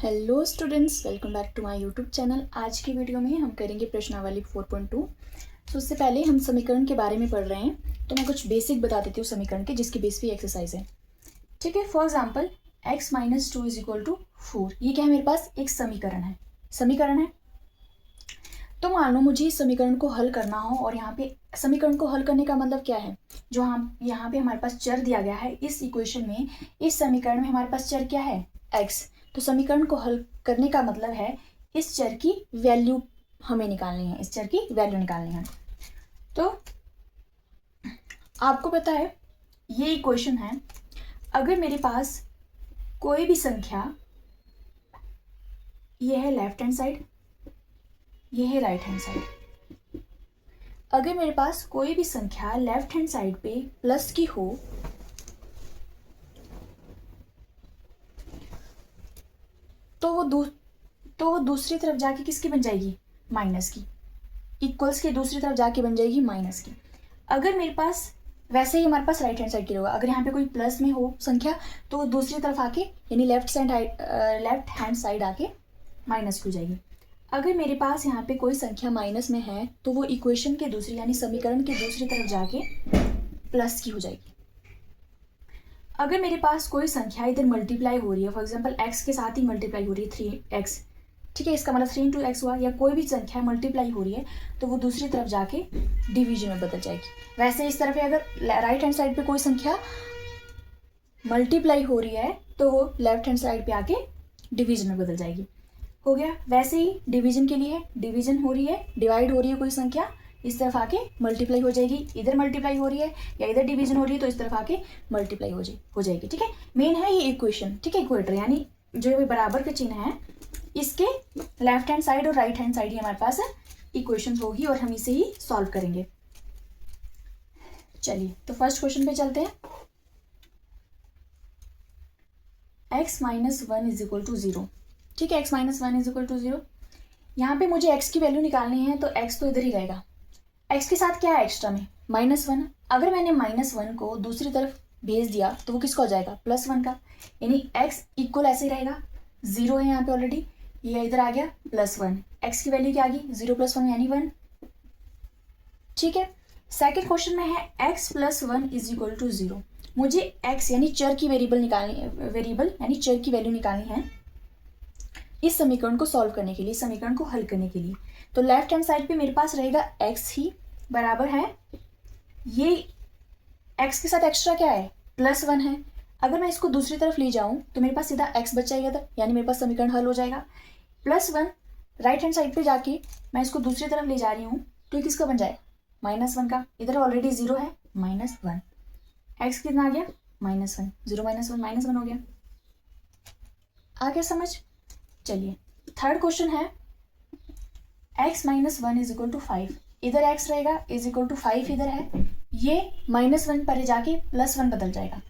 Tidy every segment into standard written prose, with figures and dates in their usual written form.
Hello students, welcome back to my YouTube channel. आज की video में हम करेंगे प्रश्नावली 4.2। तो उससे पहले हम समीकरण के बारे में पढ़ रहे हैं, तो मैं कुछ बेसिक बता देती हूँ समीकरण के, जिसकी बेस पे एक्सरसाइज है। ठीक है। For example x minus 2 is equal to 4। ये क्या है? मेरे पास एक समीकरण है। तो मान लो मुझे इस समीकरण को हल करना हो, और यहाँ पे समीकरण को हल करने का मतलब क्या है? जो हम यहाँ पे हमारे पास चर दिया गया है इस इक्वेशन में, इस समीकरण में हमारे पास चर क्या है? x। तो समीकरण को हल करने का मतलब है इस चर की वैल्यू हमें निकालनी है, इस चर की वैल्यू निकालनी है। तो आपको पता है ये इक्वेशन है, अगर मेरे पास कोई भी संख्या, ये है लेफ्ट हैंड साइड, ये है राइट हैंड साइड, अगर मेरे पास कोई भी संख्या लेफ्ट हैंड साइड पे प्लस की हो तो वो दूसरी तरफ जाके किसकी बन जाएगी? माइनस की। इक्वल्स के दूसरी तरफ जाके बन जाएगी माइनस की। अगर मेरे पास वैसे ही हमारे पास राइट हैंड साइड की होगा, अगर यहाँ पे कोई प्लस में हो संख्या तो वो दूसरी तरफ आके यानी लेफ्ट हैंड साइड आके माइनस की हो जाएगी। अगर मेरे पास यहाँ पे कोई संख्या माइनस में है तो वो इक्वेशन के दूसरी यानी समीकरण के दूसरी तरफ जाके प्लस की हो जाएगी। अगर मेरे पास कोई संख्या इधर मल्टीप्लाई हो रही है, फॉर एग्जांपल x के साथ ही मल्टीप्लाई हो रही है 3x, ठीक है, इसका मतलब 3 इंटू एक्स हुआ, या कोई भी संख्या मल्टीप्लाई हो रही है तो वो दूसरी तरफ जाके डिवीजन में बदल जाएगी। वैसे इस तरफ अगर राइट हैंड साइड पे कोई संख्या मल्टीप्लाई हो रही है तो वो लेफ्ट हैंड साइड पे आके डिवीजन में बदल जाएगी। हो गया। वैसे ही डिवीजन के लिए डिवीजन हो रही है, डिवाइड हो रही है कोई संख्या, इस तरफ आके मल्टीप्लाई हो जाएगी, इधर मल्टीप्लाई हो रही है या इधर डिवीजन हो रही है तो इस तरफ आके मल्टीप्लाई हो जाएगी। ठीक है, मेन है ये इक्वेशन। ठीक है, इक्वेटर यानी जो भी बराबर का चिन्ह है, इसके लेफ्ट हैंड साइड और राइट हैंड साइड ही हमारे पास इक्वेशन होगी और हम इसे ही सॉल्व करेंगे। चलिए तो फर्स्ट क्वेश्चन पे चलते हैं। x minus 1 is equal to 0। ठीक है, x minus 1 is equal to 0। यहाँ पे मुझे x की वैल्यू निकालनी है तो x तो इधर ही रहेगा। x के साथ क्या है एक्स्ट्रा में? -1। अगर मैंने -1 को दूसरी तरफ भेज दिया तो वो किसका हो जाएगा? +1 का। यानी x इक्वल ऐसे ही रहेगा, 0 है यहाँ पे ऑलरेडी, ये इधर आ गया +1। x की वैल्यू क्या आ गई? 0 + 1 यानी 1। ठीक है। सेकेंड क्वेश्चन में है x + 1 इज इक्वल टू 0। मुझे x यानी चर की वेरिएबल यानी चर की वैल्यू निकालनी है इस समीकरण को सॉल्व करने के लिए, समीकरण को हल करने के लिए। तो लेफ्ट हैंड साइड पे मेरे पास रहेगा x ही बराबर है, ये x के साथ एक्स्ट्रा क्या है? +1 है। अगर मैं इसको दूसरी तरफ ले जाऊं तो मेरे पास सीधा x बच जाएगा था, यानी मेरे पास समीकरण हल हो जाएगा। +1 राइट हैंड साइड पे जाके मैं इसको दूसरी तरफ ले जा रही हूँ तो ये किसका बन जाएगा? -1 का। इधर ऑलरेडी 0 है, -1। x कितना आ गया? -1। 0 - 1 -1 हो गया। आ गया समझ? चलिए थर्ड क्वेश्चन है x minus 1 is equal to 5। इधर x रहेगा इज इक्वल टू 5 इधर है, ये -1 पर जाके +1 बदल जाएगा।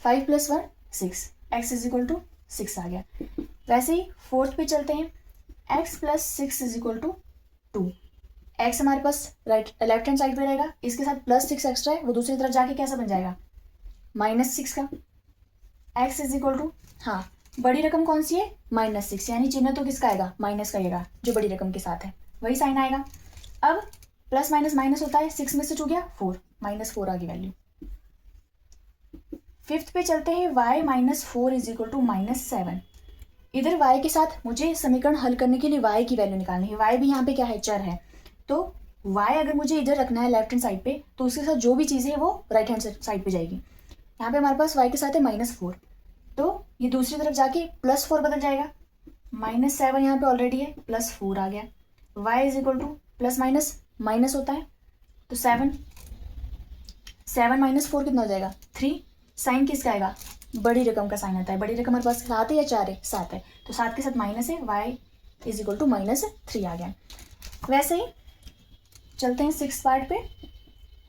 5 + 1 6, x इज इक्वल टू 6 आ गया। वैसे ही फोर्थ पे चलते हैं, x + 6 is equal to 2। x हमारे पास लेफ्ट हैंड साइड पे रहेगा, इसके साथ +6 एक्स्ट्रा है, वो दूसरी तरफ जाके कैसा बन जाएगा? -6 का। x इज इक्वल टू, हाँ बड़ी रकम कौन सी है? -6, यानी चिन्ह तो किसका आएगा? माइनस का आएगा, जो बड़ी रकम के साथ है वही साइन आएगा। अब प्लस माइनस माइनस होता है, 6 में से 2 गया 4, -4 आ गई वैल्यू। फिफ्थ पे चलते हैं, y - 4 इज इक्वल टू -7। इधर y के साथ मुझे समीकरण हल करने के लिए y की वैल्यू निकालनी है। y भी यहाँ पे क्या है? चर है। तो y अगर मुझे इधर रखना है लेफ्ट हैंड साइड पे तो उसके साथ जो भी चीज़ है वो राइट हैंड साइड पे जाएगी। यहाँ पे हमारे पास y के साथ है -4, तो ये दूसरी तरफ जाके +4 बदल जाएगा। -7 यहाँ पे ऑलरेडी है, +4 आ गया। y is equal two plus minus minus होता है तो 7 -4 कितना हो जाएगा? 3। साइन किसका आएगा? बड़ी रकम का साइन आता है। बड़ी रकम हमारे पास 7 है या 4 है? 7 है, तो 7 के साथ माइनस है, y इज इक्वल टू -3 आ गया। वैसे ही चलते हैं 6 पार्ट पे,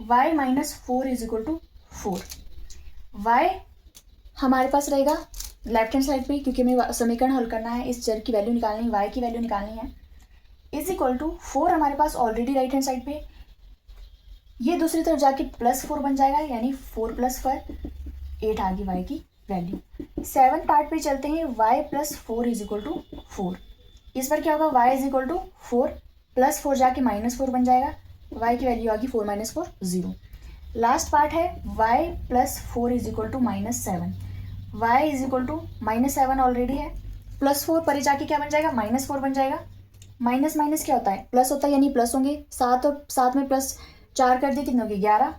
y - 4 is equal to 4। y हमारे पास रहेगा लेफ्ट हैंड साइड पे, क्योंकि हमें समीकरण हल करना है, इस चर की वैल्यू निकालनी है, y की वैल्यू निकालनी है, इज इक्वल टू 4 हमारे पास ऑलरेडी राइट हैंड साइड पे, ये दूसरी तरफ जाके +4 बन जाएगा, यानी 4 + 4 8 आ गई y की वैल्यू। 7 पार्ट पे चलते हैं, y plus 4 is equal to 4। इस पर क्या होगा, y is equal to 4 plus 4 जाके -4 बन जाएगा, y की वैल्यू आ गई 4 - 4 0। लास्ट पार्ट है y plus 4 is equal to -7। y is equal to -7 already है, प्लस 4 पर जाके क्या बन जाएगा, -4 बन जाएगा। माइनस माइनस क्या होता है, प्लस होता है, यानी प्लस होंगे। 7 और 7 में प्लस 4 कर दिए, कितने होंगे 11।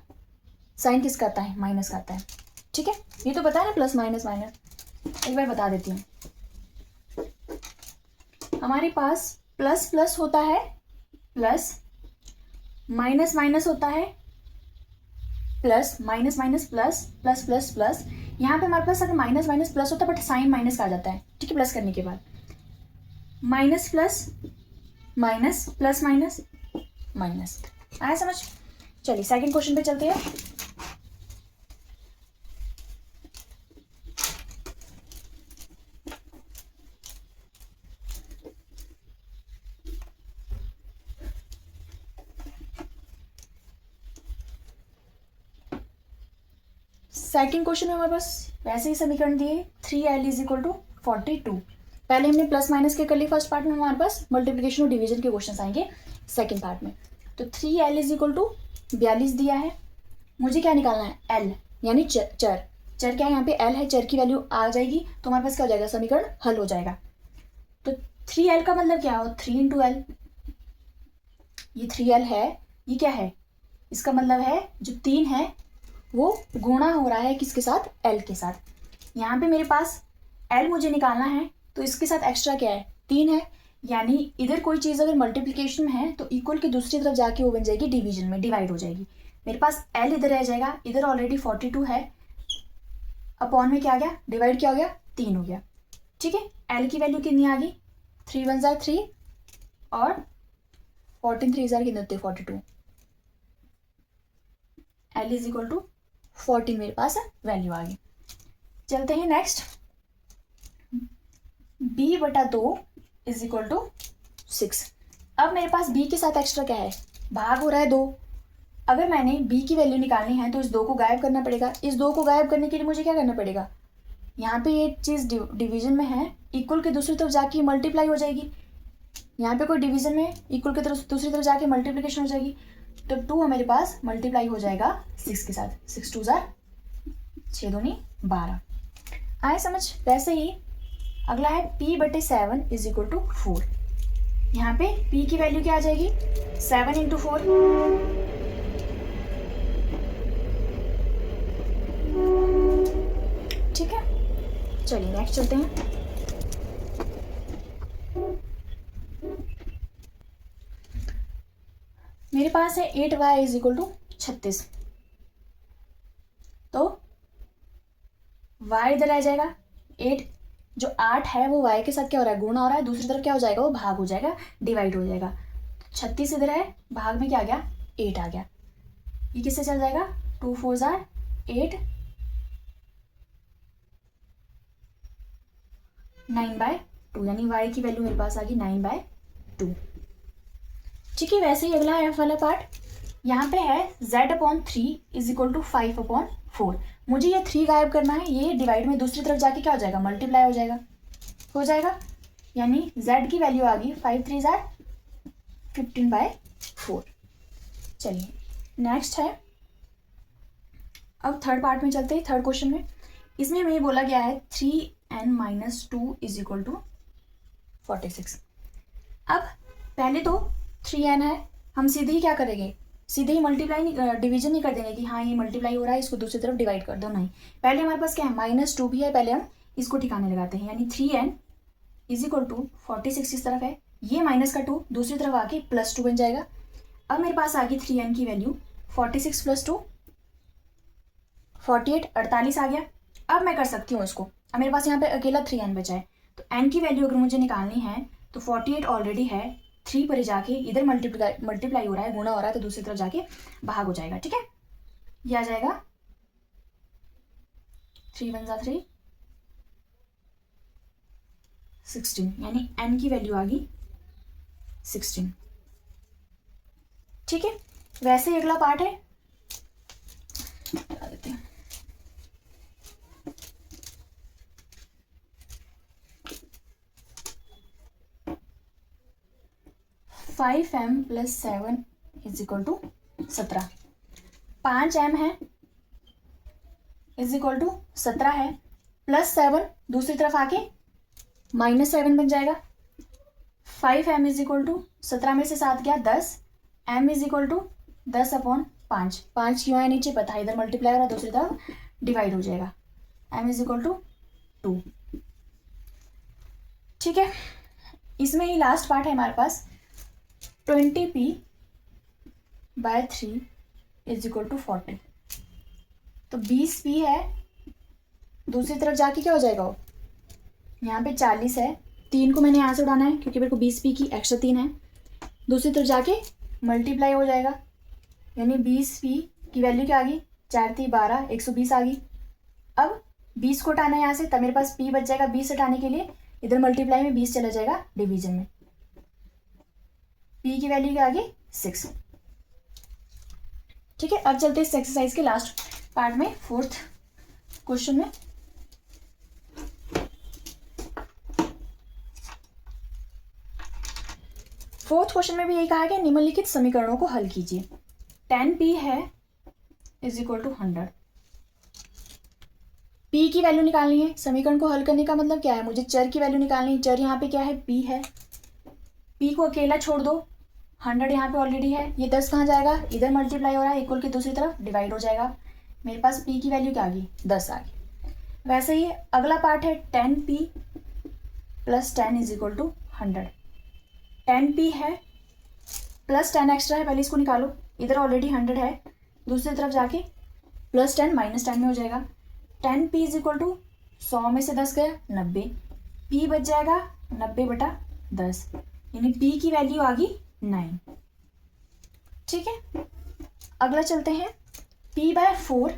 साइन किस का आता है, माइनस का आता है। ठीक है, ये तो पता है ना, प्लस माइनस माइनस। एक बार बता देती हूँ, हमारे पास प्लस प्लस होता है प्लस, माइनस माइनस होता है plus, minus minus plus, plus plus plus. यहाँ पे हमारे पास अगर माइनस माइनस प्लस होता है, बट साइन माइनस का आ जाता है। ठीक है, प्लस करने के बाद minus plus minus plus minus minus. आया समझ। चलिए सेकंड क्वेश्चन पे चलते हैं। सेकंड क्वेश्चन में हमारे पास वैसे ही समीकरण दिए, 3l इज इक्वल टू 42। पहले हमने प्लस माइनस के कर ली फर्स्ट पार्ट में, हमारे पास मल्टीप्लिकेशन और डिवीजन के क्वेश्चन आएंगे सेकंड पार्ट में। तो 3l इज इक्वल टू 42 दिया है, मुझे क्या निकालना है, l यानी चर। चर क्या है यहाँ पे, l है, चर की वैल्यू आ जाएगी तो हमारे पास क्या हो जाएगा, समीकरण हल हो जाएगा। तो 3l का मतलब क्या हो, 3 इंटू एल। ये 3l है, ये क्या है, इसका मतलब है जो 3 है वो गुणा हो रहा है किसके साथ, l के साथ। यहाँ पे मेरे पास l मुझे निकालना है, तो इसके साथ एक्स्ट्रा क्या है, 3 है। यानी इधर कोई चीज़ अगर मल्टीप्लिकेशन में है तो इक्वल की दूसरी तरफ जाके वो बन जाएगी डिवीजन में, डिवाइड हो जाएगी। मेरे पास l इधर रह जाएगा, इधर ऑलरेडी 42 है, अपॉन में क्या आ गया, डिवाइड क्या हो गया, 3 हो गया। ठीक है, l की वैल्यू कितनी आ गई, 3 × 1 = 3 और 14 3 = कितने होते, 42। l इज इक्वल टू 14 मेरे पास वैल्यू आ गई। चलते हैं next, b/2 is equal to 6। अब मेरे पास b के साथ एक्स्ट्रा क्या है, भाग हो रहा है 2। अगर मैंने b की वैल्यू निकालनी है तो इस 2 को गायब करना पड़ेगा। इस 2 को गायब करने के लिए मुझे क्या करना पड़ेगा, यहाँ पे ये चीज़ डिवीजन में है, इक्वल के दूसरी तरफ जाके मल्टीप्लाई हो जाएगी। यहाँ पे कोई डिवीजन में इक्वल के तरफ दूसरी तरफ जाके मल्टीप्लिकेशन हो जाएगी, तो 2 हमारे पास मल्टीप्लाई हो जाएगा 6 के साथ। 6 2 = 6 दूनी 12। आए समझ। वैसे ही अगला है p/7 इज इक्वल टू 4। यहाँ पे p की वैल्यू क्या आ जाएगी, 7 × 4। ठीक है, चलिए नेक्स्ट चलते हैं। मेरे पास है 8y इज इक्वल टू 36। तो y इधर आ जाएगा, 8 जो 8 है वो y के साथ क्या हो रहा है, गुणा हो रहा है, दूसरी तरफ क्या हो जाएगा, वो भाग हो जाएगा, डिवाइड हो जाएगा। 36 इधर है, भाग में क्या आ गया, 8 आ गया। ये किससे चल जाएगा, 2 4 = 8, 9/2, यानी y की वैल्यू मेरे पास आ गई 9/2। ठीक है, वैसे ही अगला है वाला पार्ट, यहाँ पे है z/3 इज इक्वल टू 5/4। मुझे ये 3 गायब करना है, ये डिवाइड में दूसरी तरफ जाके क्या हो जाएगा, मल्टीप्लाई हो जाएगा। यानी z की वैल्यू आ गई 5 3 = 15/4। चलिए नेक्स्ट है, अब थर्ड पार्ट में चलते हैं। थर्ड क्वेश्चन में इसमें हमें बोला गया है 3n - 2 इज इक्वल टू 46। अब पहले तो 3n है, हम सीधे ही क्या करेंगे, सीधे ही मल्टीप्लाई नहीं, डिवीजन नहीं कर देंगे कि हाँ ये मल्टीप्लाई हो रहा है, इसको दूसरी तरफ डिवाइड कर दो, नहीं। पहले हमारे पास क्या है, -2 भी है, पहले हम इसको ठिकाने लगाते हैं। यानी 3n इज इक्वल टू 46 इस तरफ है, ये माइनस का 2 दूसरी तरफ आके +2 बन जाएगा। अब मेरे पास आ गई 3n की वैल्यू 46 + 2 48, 48 आ गया। अब मैं कर सकती हूँ इसको, अब मेरे पास यहाँ पे अकेला 3n बचा है, तो n की वैल्यू अगर मुझे निकालनी है तो 48 ऑलरेडी है, 3 पर जाके इधर मल्टीप्लाई हो रहा है, गुणा हो रहा है, तो दूसरी तरफ जाके भाग हो जाएगा। ठीक है, ये आ जाएगा 3 × 1 = 3, 16, यानी n की वैल्यू आ गई 16। ठीक है, वैसे ही अगला पार्ट है, बता देते हैं। 5m + 7 = 17। 5m है = 17 है, +7 दूसरी तरफ आके -7 बन जाएगा। 5m = 17 में से 7 गया 10, m = 10/5। 5 क्यों है नीचे पता है, इधर मल्टीप्लाई हो रहा है, दूसरी तरफ डिवाइड हो जाएगा। m = 2। ठीक है, इसमें ही लास्ट पार्ट है हमारे पास 20p/3 = 40। तो 20p है, दूसरी तरफ जाके क्या हो जाएगा वो, यहाँ पे 40 है, 3 को मैंने यहाँ से उड़ाना है क्योंकि मेरे को 20p की एक्स्ट्रा 3 है, दूसरी तरफ जाके मल्टीप्लाई हो जाएगा, यानी 20p की वैल्यू क्या आ गई, 4 × 3 = 12, 120 आ गई। अब 20 को हटाना है यहाँ से, तब मेरे पास p बच जाएगा। 20 हटाने के लिए इधर मल्टीप्लाई में 20 चला जाएगा डिवीजन में, p की वैल्यू क्या आ गई 6। ठीक है, अब चलते हैं इस एक्सरसाइज के लास्ट पार्ट में, 4th क्वेश्चन में। फोर्थ क्वेश्चन में भी यही कहा है कि निम्नलिखित समीकरणों को हल कीजिए। 10p है = 100। p की वैल्यू निकालनी है। समीकरण को हल करने का मतलब क्या है, मुझे चर की वैल्यू निकालनी है। चर यहाँ पे क्या है, p है, p को अकेला छोड़ दो, 100 यहाँ पे ऑलरेडी है, ये 10 कहाँ जाएगा, इधर मल्टीप्लाई हो रहा है, इक्वल की दूसरी तरफ डिवाइड हो जाएगा। मेरे पास p की वैल्यू क्या आ गई, 10 आ गई। वैसे ही अगला पार्ट है 10p + 10 = 100। 10p है प्लस 10 एक्स्ट्रा है, पहले इसको निकालो, इधर ऑलरेडी 100 है, दूसरी तरफ जाके +10 -10 में हो जाएगा। 10p = 100 में से 10 गया 90, p बच जाएगा 90/10, यानी p की वैल्यू आ गई 9। ठीक है, अगला चलते हैं p/4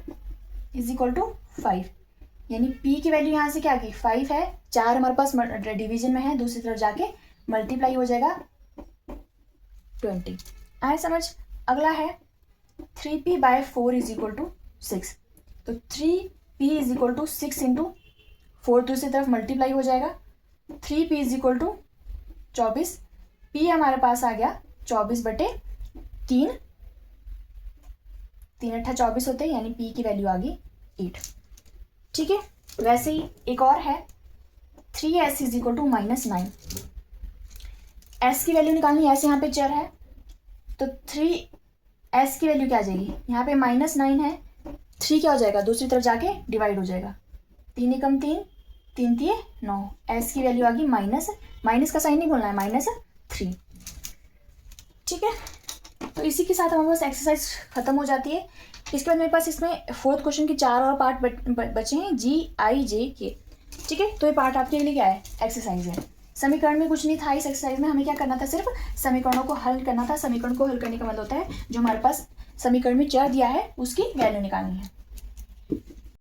= 5, यानी p की वैल्यू यहाँ से क्या आ गई 5 है, 4 हमारे पास डिवीजन में है, दूसरी तरफ जाके मल्टीप्लाई हो जाएगा 20। आए समझ। अगला है 3p/4 = 6। तो 3p = 6 × 4 दूसरी तरफ मल्टीप्लाई हो जाएगा, 3p = 24। p हमारे पास आ गया 24/3, 3 × 8 = 24 होते हैं, यानी p की वैल्यू आ गई 8। ठीक है, वैसे ही एक और है 3s = -9। s की वैल्यू निकालनी है, s यहाँ पे चर है, तो 3s की वैल्यू क्या आ जाएगी, यहाँ पे -9 है, 3 क्या हो जाएगा, दूसरी तरफ जाके डिवाइड हो जाएगा, 3 × 3 = 3 × 3 = 9, s की वैल्यू आ गई माइनस का साइन नहीं बोलना है, -3। ठीक है, तो इसी के साथ हमारे पास एक्सरसाइज खत्म हो जाती है। इसके बाद मेरे पास इसमें 4th क्वेश्चन के 4 और पार्ट बचे हैं, GIJ के। ठीक है, तो ये पार्ट आपके लिए क्या है, एक्सरसाइज है। समीकरण में कुछ नहीं था इस एक्सरसाइज में, हमें क्या करना था, सिर्फ समीकरणों को हल करना था। समीकरण को हल करने का मतलब होता है जो हमारे पास समीकरण में चर दिया है उसकी वैल्यू निकालनी है।